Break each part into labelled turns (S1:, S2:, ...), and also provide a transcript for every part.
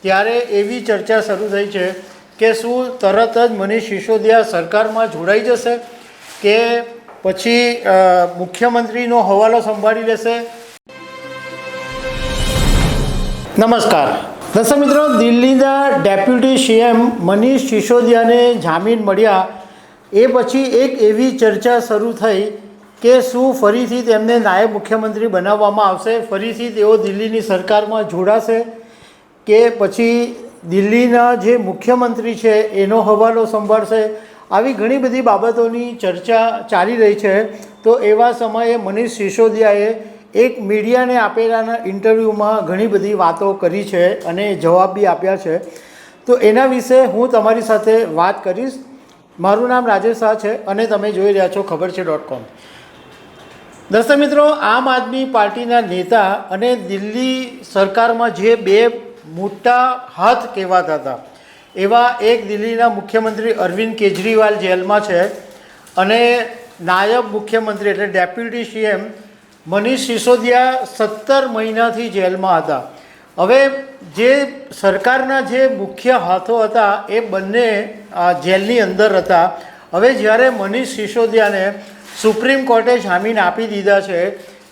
S1: ત્યારે એવી ચર્ચા શરૂ થઈ છે કે શું તરત જ મનીષ સિસોદિયા સરકારમાં જોડાઈ જશે કે પછી મુખ્યમંત્રીનો હવાલો સંભાળી લેશે। નમસ્કાર દર્શક મિત્રો, દિલ્હીના ડેપ્યુટી સીએમ મનીષ સિસોદિયાને જામીન મળ્યા એ પછી એક એવી ચર્ચા શરૂ થઈ કે શું ફરીથી તેમને નાયબ મુખ્યમંત્રી બનાવવામાં આવશે, ફરીથી તેઓ દિલ્હીની સરકારમાં જોડાશે કે પછી દિલ્હીના જે મુખ્યમંત્રી છે એનો હવાલો સંભાળશે। આવી ઘણી બધી બાબતોની ચર્ચા ચાલી રહી છે। તો એવા સમયે મનીષ સિસોદિયાએ એક મીડિયાને આપેલાના ઇન્ટરવ્યૂમાં ઘણી બધી વાતો કરી છે અને જવાબ બી આપ્યા છે। તો એના વિશે હું તમારી સાથે વાત કરીશ। મારું નામ રાજેશ શાહ છે અને તમે જોઈ રહ્યા છો ખબર છે.com। દર્શક મિત્રો, આમ આદમી પાર્ટીના નેતા અને દિલ્હી સરકારમાં જે બે મોટા હાથ કહેવાતા હતા એવા એક દિલ્હીના મુખ્યમંત્રી અરવિંદ કેજરીવાલ જેલમાં છે અને નાયબ મુખ્યમંત્રી એટલે ડેપ્યુટી સીએમ મનીષ સિસોદિયા 17 મહિનાથી જેલમાં હતા। હવે જે સરકારના જે મુખ્ય હાથો હતા એ બંને જેલની અંદર હતા। હવે જ્યારે મનીષ સિસોદિયાને સુપ્રીમ કોર્ટે જામીન આપી દીધા છે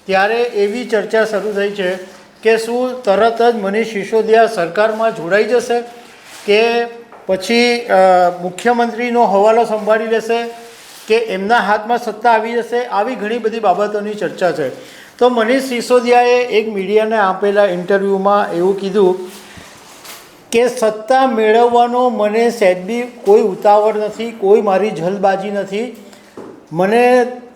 S1: ત્યારે એવી ચર્ચા શરૂ થઈ છે કે શું તરત જ મનીષ સિસોદિયા સરકારમાં જોડાઈ જશે કે પછી મુખ્યમંત્રીનો હવાલો સંભાળી લેશે કે એમના હાથમાં સત્તા આવી જશે। આવી ઘણી બધી બાબતોની ચર્ચા છે। તો મનીષ સિસોદિયાએ એક મીડિયાને આપેલા ઇન્ટરવ્યૂમાં એવું કીધું કે સત્તા મેળવવાનો મને સહેજ બી કોઈ ઉતાવળ નથી, કોઈ મારી જલ્દબાજી નથી, મને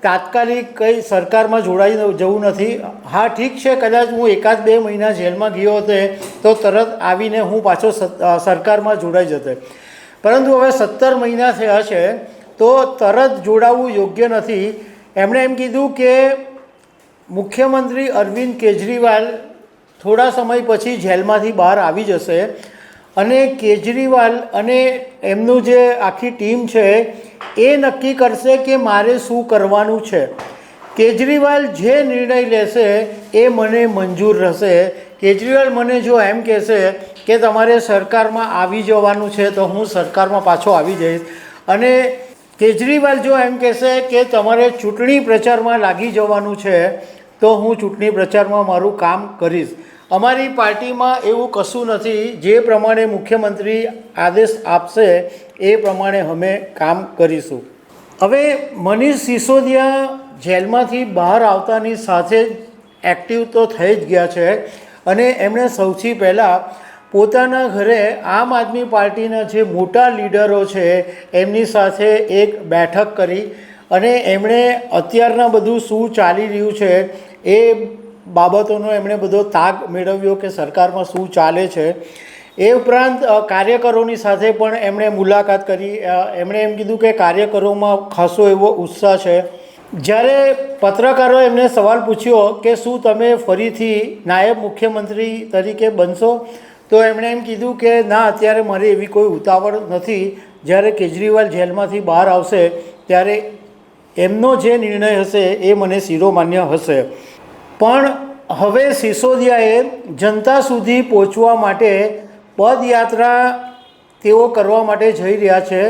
S1: તાત્કાલિક કંઈ સરકારમાં જોડાઈ જવું નથી। હા ઠીક છે, કદાચ હું 1-2 મહિના જેલમાં ગયો હતો તો તરત આવીને હું પાછો સરકારમાં જોડાઈ જતો, પરંતુ હવે 17 મહિના થયા છે તો તરત જોડાવું યોગ્ય નથી। એમણે એમ કીધું કે મુખ્યમંત્રી અરવિંદ કેજરીવાલ થોડા સમય પછી જેલમાંથી બહાર આવી જશે અને કેજરીવાલ અને એમનું જે આખી ટીમ છે એ નક્કી કરશે કે મારે શું કરવાનું છે। કેજરીવાલ જે નિર્ણય લેશે એ મને મંજૂર રહેશે। કેજરીવાલ મને જો એમ કહેશે કે તમારે સરકારમાં આવી જવાનું છે તો હું સરકારમાં પાછો આવી જઈશ, અને કેજરીવાલ જો એમ કહેશે કે તમારે ચૂંટણી પ્રચારમાં લાગી જવાનું છે તો હું ચૂંટણી પ્રચારમાં મારું કામ કરીશ। અમારી પાર્ટીમાં એવું કશું નથી, જે પ્રમાણે મુખ્યમંત્રી આદેશ આપશે એ પ્રમાણે અમે કામ કરીશું। હવે મનીષ સિસોદિયા જેલમાંથી બહાર આવતાની સાથે જ એક્ટિવ તો થઈ જ ગયા છે અને એમણે સૌથી પહેલાં પોતાના ઘરે આમ આદમી પાર્ટીના જે મોટા લીડરો છે એમની સાથે એક બેઠક કરી અને એમણે અત્યારના બધું શું ચાલી રહ્યું છે એ બાબતોનો એમણે બધો તાગ મેળવ્યો કે સરકારમાં શું ચાલે છે। એ ઉપરાંત કાર્યકરોની સાથે પણ એમણે મુલાકાત કરી। એમણે એમ કીધું કે કાર્યકરોમાં ખાસો એવો ઉત્સાહ છે। જ્યારે પત્રકારોએ એમને સવાલ પૂછ્યો કે શું તમે ફરીથી નાયબ મુખ્યમંત્રી તરીકે બનશો, તો એમણે એમ કીધું કે ના, અત્યારે મારી એવી કોઈ ઉતાવળ નથી, જ્યારે કેજરીવાલ જેલમાંથી બહાર આવશે ત્યારે એમનો જે નિર્ણય હશે એ મને શિરોમાન્ય હશે। પણ હવે સિસોદિયાએ જનતા સુધી પહોંચવા માટે પદયાત્રા તેઓ કરવા માટે જઈ રહ્યા છે,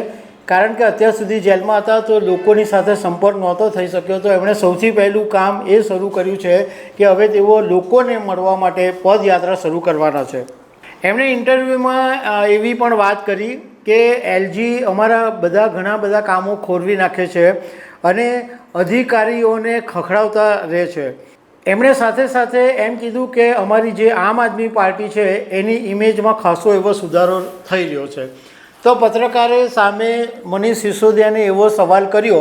S1: કારણ કે અત્યાર સુધી જેલમાં હતા તો લોકોની સાથે સંપર્ક નહોતો થઈ શક્યો। તો એમણે સૌથી પહેલું કામ એ શરૂ કર્યું છે કે હવે તેઓ લોકોને મળવા માટે પદયાત્રા શરૂ કરવાના છે। એમણે ઇન્ટરવ્યૂમાં એવી પણ વાત કરી કે એલજી અમારા ઘણા બધા કામો ખોરવી નાખે છે અને અધિકારીઓને ખખડાવતા રહે છે। એમણે સાથે સાથે એમ કીધું કે અમારી જે આમ આદમી પાર્ટી છે એની ઇમેજમાં ખાસો એવો સુધારો થઈ રહ્યો છે। તો પત્રકારે સામે મનીષ સિસોદિયાને એવો સવાલ કર્યો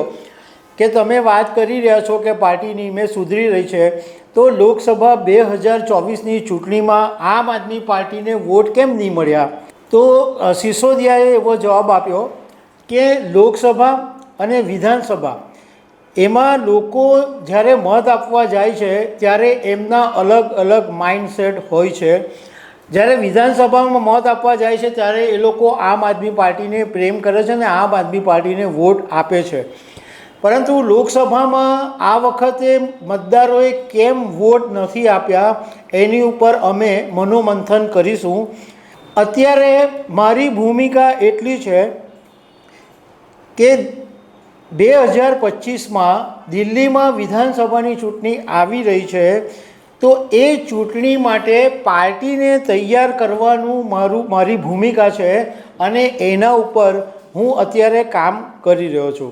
S1: કે તમે વાત કરી રહ્યા છો કે પાર્ટીની ઇમેજ સુધરી રહી છે, તો લોકસભા 2024ની ચૂંટણીમાં આમ આદમી પાર્ટીને વોટ કેમ નહીં મળ્યા? તો સિસોદિયાએ એવો જવાબ આપ્યો કે લોકસભા અને વિધાનસભા એમાં લોકો જ્યારે મત આપવા જાય છે ત્યારે એમના અલગ અલગ માઇન્ડસેટ હોય છે। જ્યારે વિધાનસભામાં મત આપવા જાય છે ત્યારે એ લોકો આમ આદમી પાર્ટીને પ્રેમ કરે છે અને આમ આદમી પાર્ટીને વોટ આપે છે, પરંતુ લોકસભામાં આ વખતે મતદારોએ કેમ વોટ નથી આપ્યા એની ઉપર અમે મનોમંથન કરીશું। અત્યારે મારી ભૂમિકા એટલી છે કે 2025માં દિલ્હીમાં વિધાનસભાની ચૂંટણી આવી રહી છે, તો એ ચૂંટણી માટે પાર્ટીને તૈયાર કરવાનું મારી ભૂમિકા છે અને એના ઉપર હું અત્યારે કામ કરી રહ્યો છું.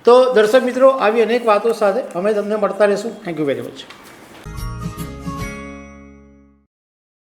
S1: તો દર્શક મિત્રો, આવી અનેક વાતો સાથે અમે તમને મળતા રહીશું. Thank you very much.